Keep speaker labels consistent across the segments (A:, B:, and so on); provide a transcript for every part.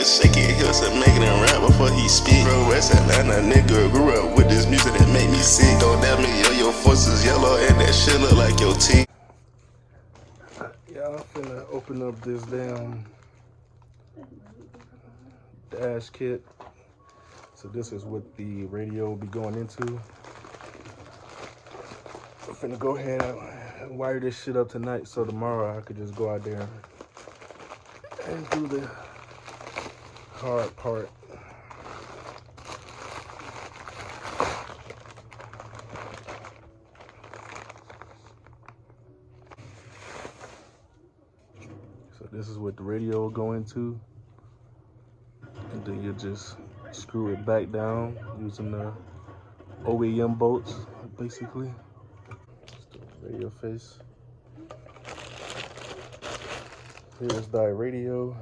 A: and shake it. He'll say make it and rap before he speak. Bro, West Atlanta nigga grew up with this music that make me sick. Don't damn me, yo, your force is yellow and that shit look like your teeth.
B: Yeah, I'm finna open up this damn dash kit. So this is what the radio will be going into. I'm finna go ahead and wire this shit up tonight so tomorrow I could just go out there and do the hard part. So this is what the radio will go into. And then you just screw it back down using the OEM bolts, basically. Just the radio face. Here's the radio.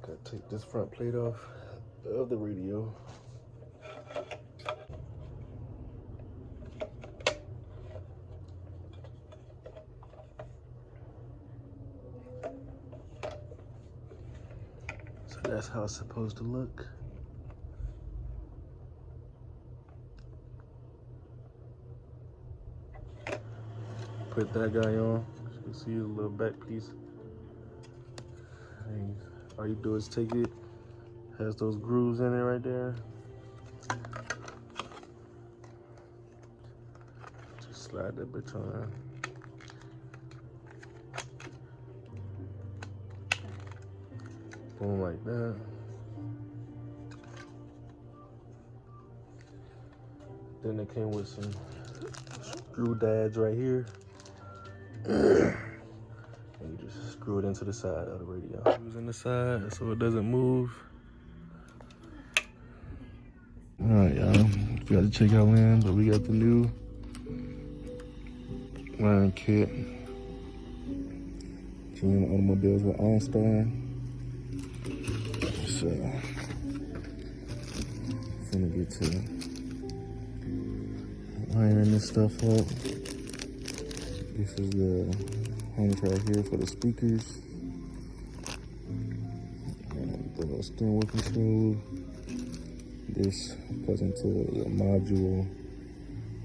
B: Gotta take this front plate off of the radio. That's how it's supposed to look. Put that guy on. As you can see the little back piece. And all you do is take it. Has those grooves in it right there. Just slide that bitch on. Boom, like that. Then it came with some screw dads right here. And you just screw it into the side of the radio. Screws in the side so it doesn't move. Alright, y'all. We got to check out in, but we got the new wiring kit. GM Automobiles with OnStar. So, gonna get to ironing this stuff up. This is the harness right here for the speakers. And the little steering wheel control. This goes into a module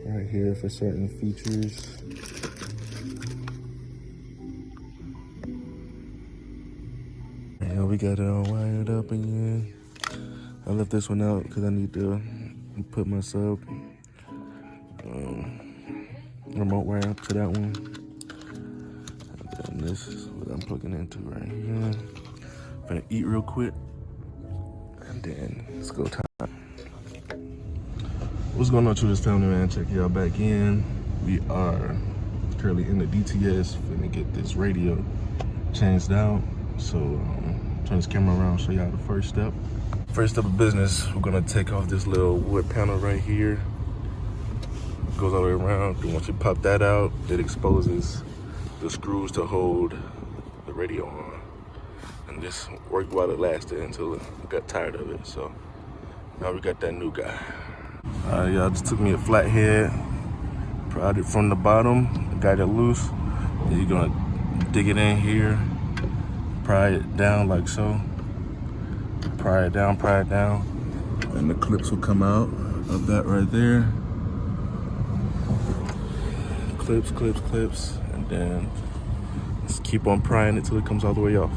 B: right here for certain features. We got it all wired up again. I left this one out because I need to put my sub remote wire up to that one. And then this is what I'm plugging into right here. I'm gonna eat real quick and then it's go time. What's going on to this family, man? Check y'all back in. We are currently in the DTS. Finna get this radio changed out. So turn this camera around, show y'all the first step. First step of business, we're gonna take off this little wood panel right here. It goes all the way around. Then once you pop that out, it exposes the screws to hold the radio on. And this worked while it lasted until I got tired of it. So now we got that new guy. All right, y'all, just took me a flathead, pried it from the bottom, got it loose. Then you're gonna dig it in here, pry it down like so. Pry it down, and the clips will come out of that right there. Clips, and then just keep on prying it till it comes all the way off.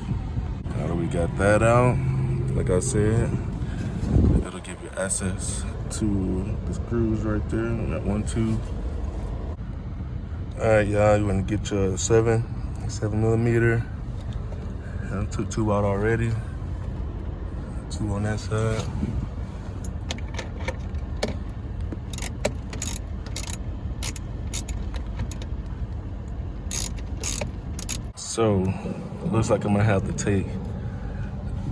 B: Now that we got that out, like I said, it'll give you access to the screws right there. We got 1, 2. All right, y'all, you wanna get your 7mm. I took 2 out already. 2 on that side. So it looks like I'm gonna have to take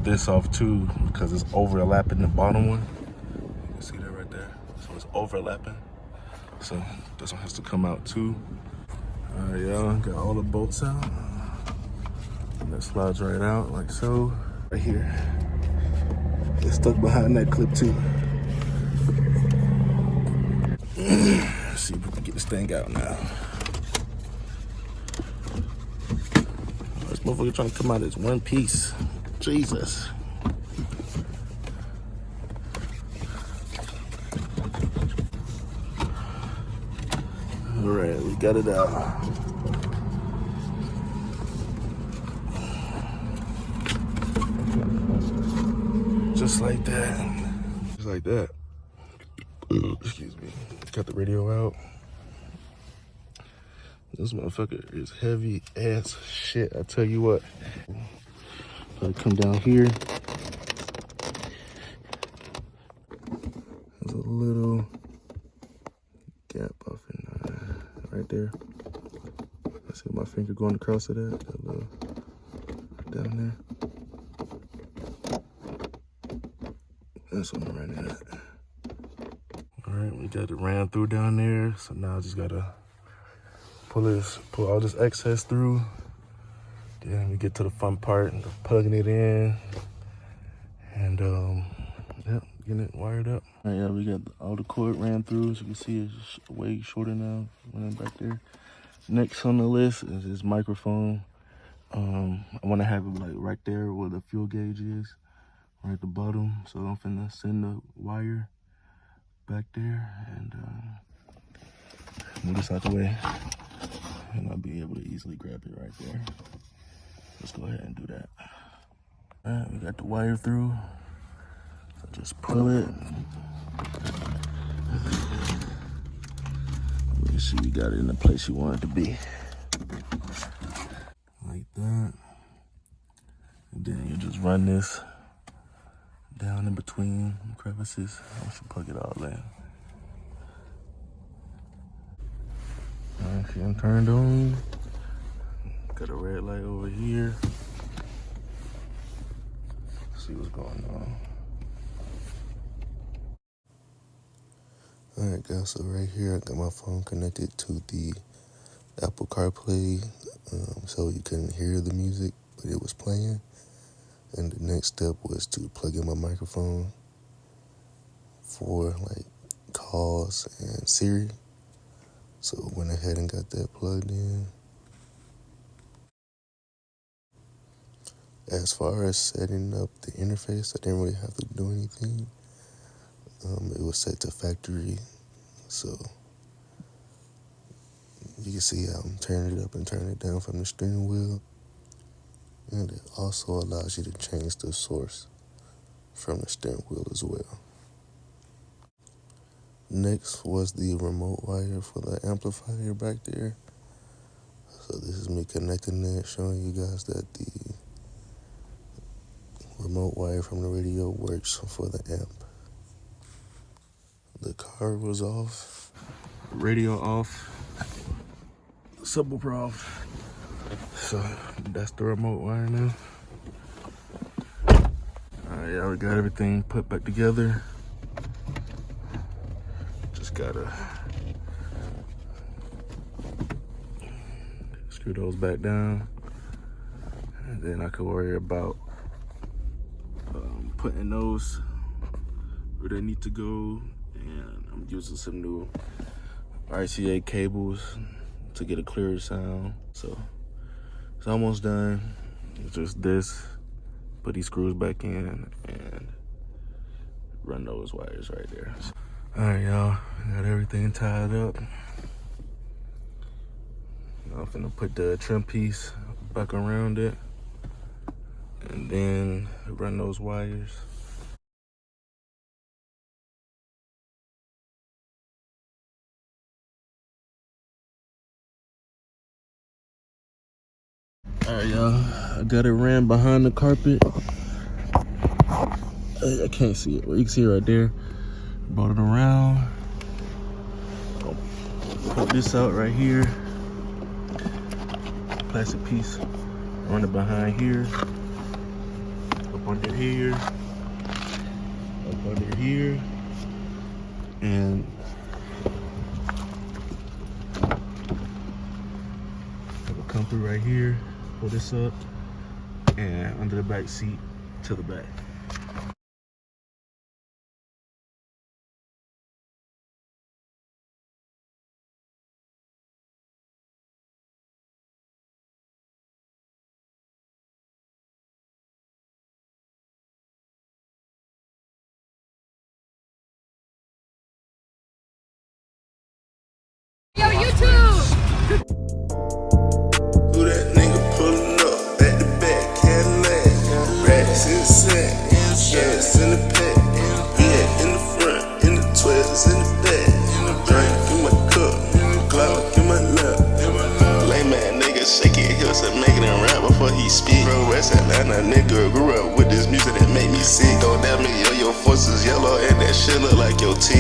B: this off too because it's overlapping the bottom one. You can see that right there. So it's overlapping. So this one has to come out too. All right, y'all, got all the bolts out. And that slides right out like so. Right here. It's stuck behind that clip too. Let's see if we can get this thing out now. This motherfucker trying to come out as one piece. Jesus. All right, we got it out. Just like that. Just like that. Excuse me. Got the radio out. This motherfucker is heavy as shit. I tell you what. I come down here. There's a little gap off in right there. I see my finger going across of that. That little down there. That's what I'm running at. All right, we got it ran through down there. So now I just gotta pull all this excess through. Then we get to the fun part, plugging it in, and yeah, getting it wired up. All right, yeah, we got all the cord ran through. As you can see, it's way shorter now. Running back there. Next on the list is this microphone. I want to have it like right there where the fuel gauge is, right at the bottom. So I'm finna send the wire back there and move this out the way, and I'll be able to easily grab it right there. Let's go ahead and do that. All right, we got the wire through. So just pull it. Make sure you got it in the place you want it to be. Like that. And then you just run this down in between crevices. I should plug it all in. All right, see, I'm turned on. Got a red light over here. Let's see what's going on. All right, guys, so right here, I got my phone connected to the Apple CarPlay, so you couldn't hear the music, but it was playing. And the next step was to plug in my microphone for like calls and Siri. So went ahead and got that plugged in. As far as setting up the interface, I didn't really have to do anything. It was set to factory, so you can see how I'm turning it up and turning it down from the steering wheel. And it also allows you to change the source from the steering wheel as well. Next was the remote wire for the amplifier back there. So this is me connecting it, showing you guys that the remote wire from the radio works for the amp. The car was off, radio off, subwoofer off. So that's the remote wire now. All right, yeah, we got everything put back together. Just gotta screw those back down, and then I can worry about putting those where they need to go. And I'm using some new RCA cables to get a clearer sound. So it's almost done. It's just this. Put these screws back in and run those wires right there. All right, y'all. Got everything tied up. I'm finna put the trim piece back around it and then run those wires. All right, y'all. I got it ran behind the carpet. I can't see it. Well, you can see it right there. Brought it around. Put this out right here. Plastic piece. Run it behind here. Up under here. Up under here. And it'll come through right here. Pull this up and under the back seat to the back.
A: forces yellow and that shit look like your teeth.